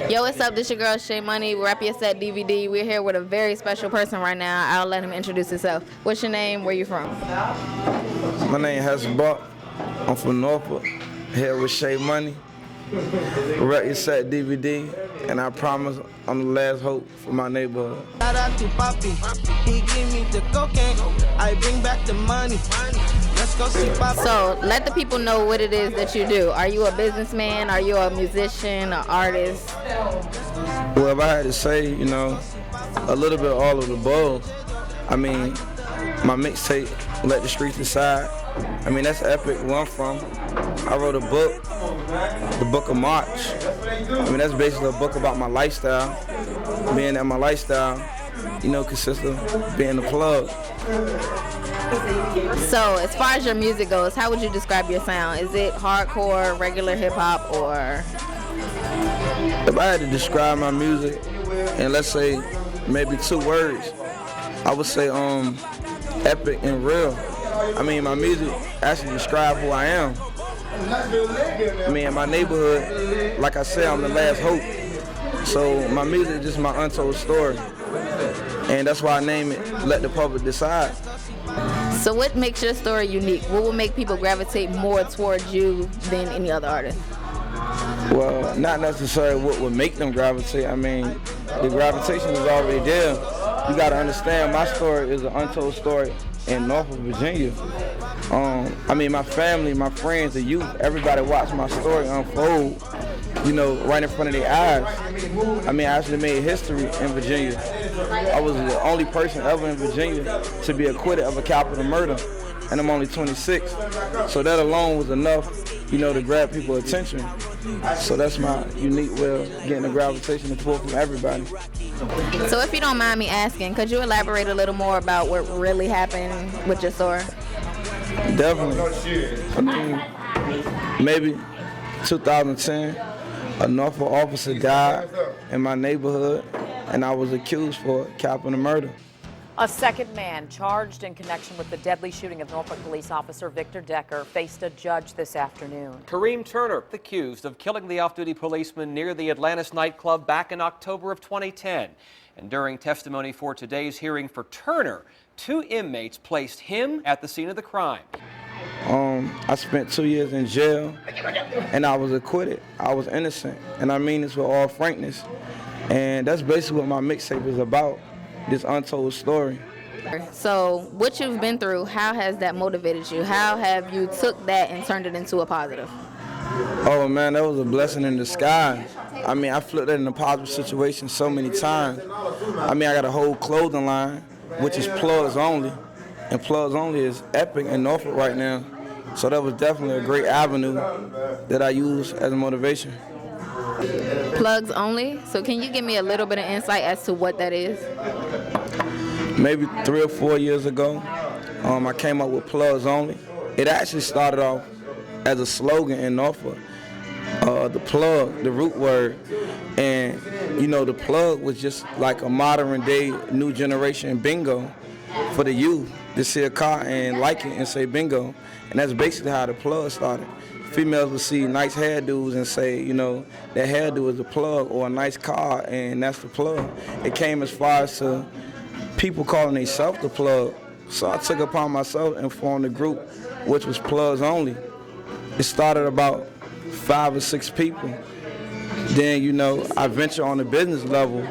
Yo, what's up? This your girl Shay Money, Rap Your Set DVD. We're here with a very special person right now. I'll let him introduce himself. What's your name? Where you from? My name Hess. I'm from Norfolk. Here with Shay Money, Rap Your Set DVD, and I promise I'm the last hope for my neighborhood. Shout out to Poppy, he give me the cocaine, I bring back the money. Let's go see Poppy. So let the people know what it is that you do. Are you a businessman? Are you a musician, an artist? Well, if I had to say, a little bit all of the above. I mean, my mixtape, Let the Streets Decide. I mean, that's epic where I'm from. I wrote a book, the Book of March. I mean, that's basically a book about my lifestyle. Being that my lifestyle, consists of being a plug. So, as far as your music goes, how would you describe your sound? Is it hardcore, regular hip-hop, or? If I had to describe my music in, let's say, maybe 2 words, I would say epic and real. I mean, my music actually describes who I am. I mean, in my neighborhood, like I said, I'm the last hope. So my music is just my untold story. And that's why I name it Let the Public Decide. So what makes your story unique? What will make people gravitate more towards you than any other artist? Well, not necessarily what would make them gravitate. I mean, the gravitation is already there. You got to understand, my story is an untold story in Norfolk, Virginia. I mean, my family, my friends, the youth, everybody watched my story unfold, right in front of their eyes. I mean, I actually made history in Virginia. I was the only person ever in Virginia to be acquitted of a capital murder, and I'm only 26. So that alone was enough, to grab people's attention. So that's my unique way of getting the gravitation and pull from everybody. So if you don't mind me asking, could you elaborate a little more about what really happened with your story? Definitely. I mean, maybe 2010, a Norfolk officer died in my neighborhood, and I was accused for capital murder. A second man charged in connection with the deadly shooting of Norfolk police officer Victor Decker faced a judge this afternoon. Kareem Turner, accused of killing the off-duty policeman near the Atlantis nightclub back in October of 2010. And during testimony for today's hearing for Turner, 2 inmates placed him at the scene of the crime. I spent 2 years in jail, and I was acquitted. I was innocent, and I mean this with all frankness. And that's basically what my mixtape is about, this untold story. So what you've been through, how has that motivated you? How have you took that and turned it into a positive? Oh man, that was a blessing in disguise. I mean, I flipped that in a positive situation so many times. I mean, I got a whole clothing line, which is plugs only. And plugs only is epic in Norfolk right now. So that was definitely a great avenue that I used as a motivation. Plugs only? So can you give me a little bit of insight as to what that is? Maybe 3 or 4 years ago, I came up with plugs only. It actually started off as a slogan in Norfolk. The plug, the root word, and the plug was just like a modern day new generation bingo for the youth to see a car and like it and say bingo. And that's basically how the plug started. Females would see nice hairdos and say, that hairdo is a plug, or a nice car, and that's the plug. It came as far as to people calling themselves the plug. So I took it upon myself and formed a group, which was Plugs Only. It started about 5 or 6 people. Then, I ventured on the business level,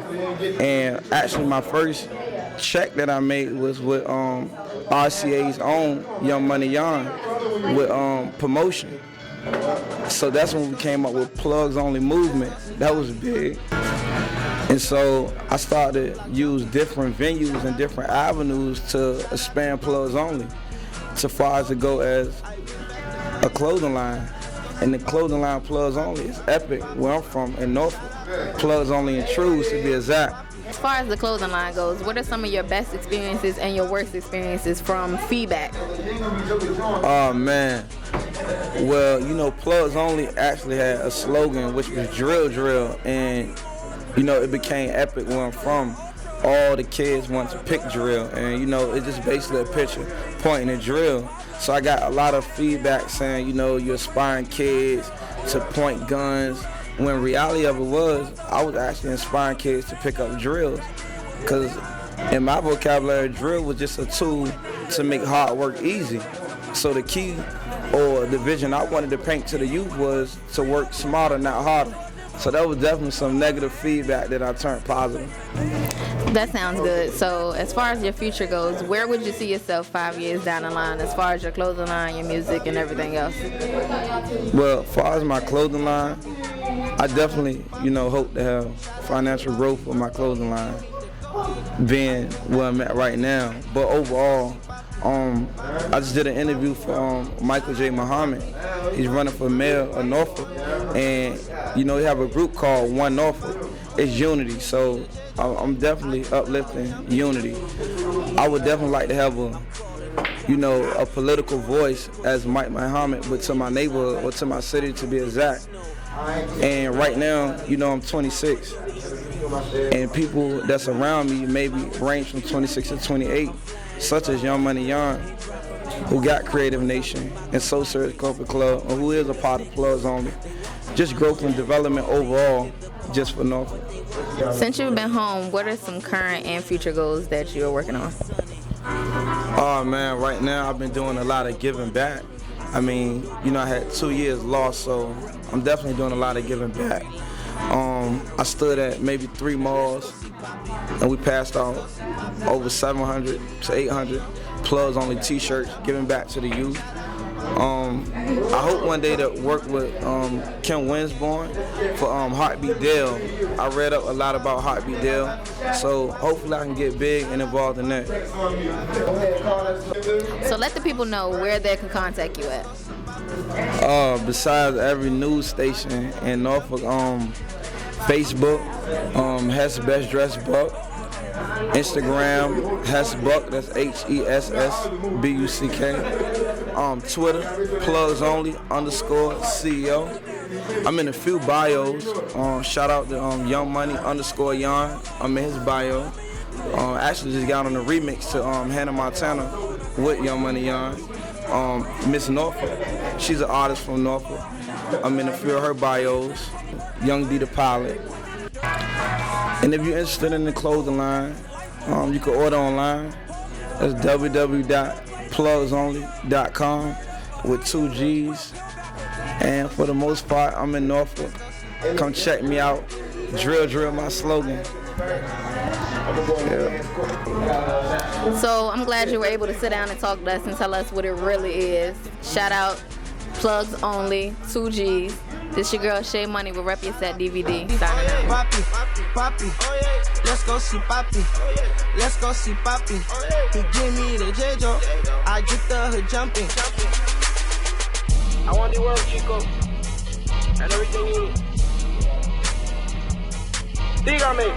and actually my first check that I made was with RCA's own Young Money Yarn with promotion. So that's when we came up with Plugs Only movement. That was big. And so I started to use different venues and different avenues to expand Plugs Only, so far as to go as a clothing line. And the clothing line Plugs Only is epic where I'm from in Norfolk. Plugs Only intrudes, to be exact. As far as the clothing line goes, what are some of your best experiences and your worst experiences from feedback? Oh man. Well, Plugs Only actually had a slogan which was drill drill, and it became epic where I'm from. All the kids want to pick drill, and it's just basically a picture pointing at drill. So I got a lot of feedback saying, you're aspiring kids to point guns when reality of it was, I was actually inspiring kids to pick up drills. Because in my vocabulary, drill was just a tool to make hard work easy. So the key or the vision I wanted to paint to the youth was to work smarter, not harder. So that was definitely some negative feedback that I turned positive. That sounds good. So as far as your future goes, where would you see yourself 5 years down the line as far as your clothing line, your music, and everything else? Well, as far as my clothing line, I definitely, hope to have financial growth with my clothing line, being where I'm at right now. But overall, I just did an interview for Michael J. Muhammad. He's running for mayor of Norfolk, and he have a group called One Norfolk. It's unity, so I'm definitely uplifting unity. I would definitely like to have a political voice as Mike Muhammad, but to my neighborhood or to my city to be exact. And right now, I'm 26, and people that's around me maybe range from 26 to 28, such as Young Money Young, who got Creative Nation and Soul Search Corporate Club, or who is a part of Plugs Only. Just growth and development overall, just for Norfolk. Since you've been home, what are some current and future goals that you're working on? Oh man, right now I've been doing a lot of giving back. I mean, I had 2 years lost, so I'm definitely doing a lot of giving back. I stood at maybe 3 malls, and we passed out over 700 to 800 Plugs Only t-shirts, giving back to the youth. I hope one day to work with Kim Winsborn for Heartbeat Dale. I read up a lot about Heartbeat Dale, so hopefully I can get big and involved in that. So let the people know where they can contact you at. Besides every news station in Norfolk, Facebook, Hess Best Dressed Buck, Instagram, Hess Buck, that's HESSBUCK. Twitter, Plugs Only _CEO. I'm in a few bios. Shout out to Young Money _Yarn. I'm in his bio. Actually just got on the remix to Hannah Montana with Young Money Yarn. Miss Norfolk, she's an artist from Norfolk. I'm in a few of her bios. Young D the Pilot. And if you're interested in the clothing line, you can order online. That's www.plugsonly.com with 2 G's. And for the most part, I'm in Norfolk. Come check me out. Drill, my slogan. Yeah. So I'm glad you were able to sit down and talk to us and tell us what it really is. Shout out Plugs Only, 2 G's. This your girl Shay Money with Rep Your Set DVD. Signing out. Papi, let's go see Papi. Let's go see Papi. He give me the J-Jo, I get the hood jumping. I want the world, Chico, and everything you need. Dígame.